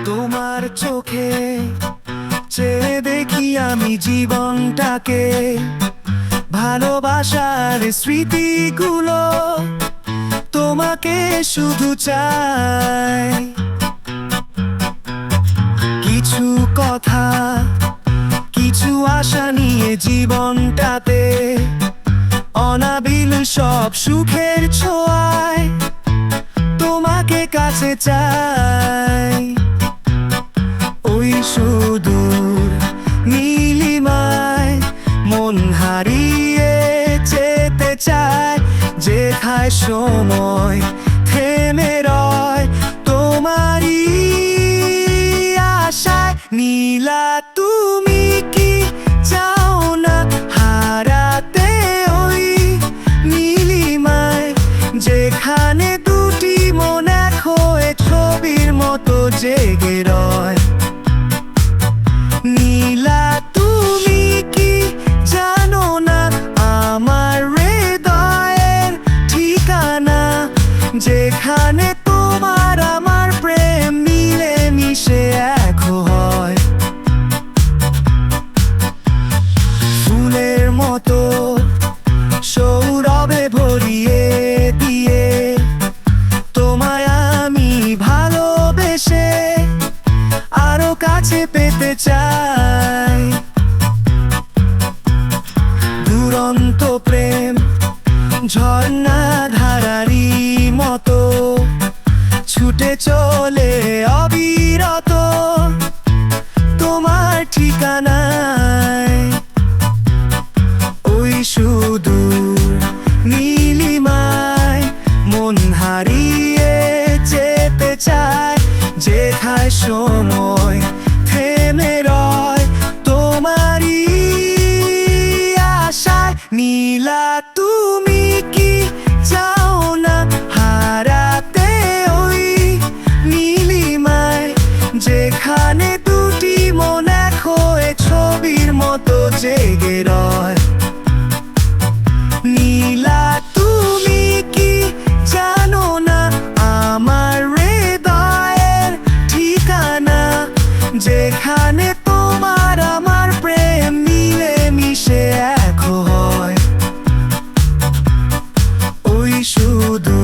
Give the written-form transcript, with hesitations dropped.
তোমার চোখে চেয়ে দেখি আমি জীবনটাকে, ভালোবাসার স্মৃতিগুলো তোমাকে শুধু চাই। কিছু কথা, কিছু আশা নিয়ে জীবনটাতে, অনাবিল সব সুখের ছোঁয়ায় তোমাকে কাছে চাই। ওই সুদূর নীলিমায় মন হারিয়ে যেতে চায়, যেথায় সময় থেমে রয় তোমারই আশায়। নীলা তুমি কি চাও না হারাতে ওই নীলিমায়, যেখানে দুটি মন এক হয়ে ছবির মতো জেগে রয়। নীলা তুমি কি জানো না আমার হৃদয়ের ঠিকানা, যেখানে তোমার আমার প্রেম মিলে মিশে এক হয়। ফুলের মতো সৌরভে ভরিয়ে দিয়ে তোমায় আমি ভালোবেসে আরো কাছে পেতে চাই। দুরন্ত প্রেম ঝর্ণা ধারারি মতো ছুটে চলে অবিরত তোমার ঠিকানায়। ওই সুদূর নীলিমায় মন হারিয়ে যেতে চায়, যেথায় সময় থেমে রয় তোমারই আশায়। নীলা তুমি কি চাও না হারাতে ওই নীলিমায়, যেখানে দুটি মন এক হয়ে ছবির মতো জেগে রয়। নীলা তুমি কি জানো না আমার হৃদয়ের ঠিকানা, যেখানে তোমার আমার প্রেম মিলে মিশে এক হয়। ওই শুধু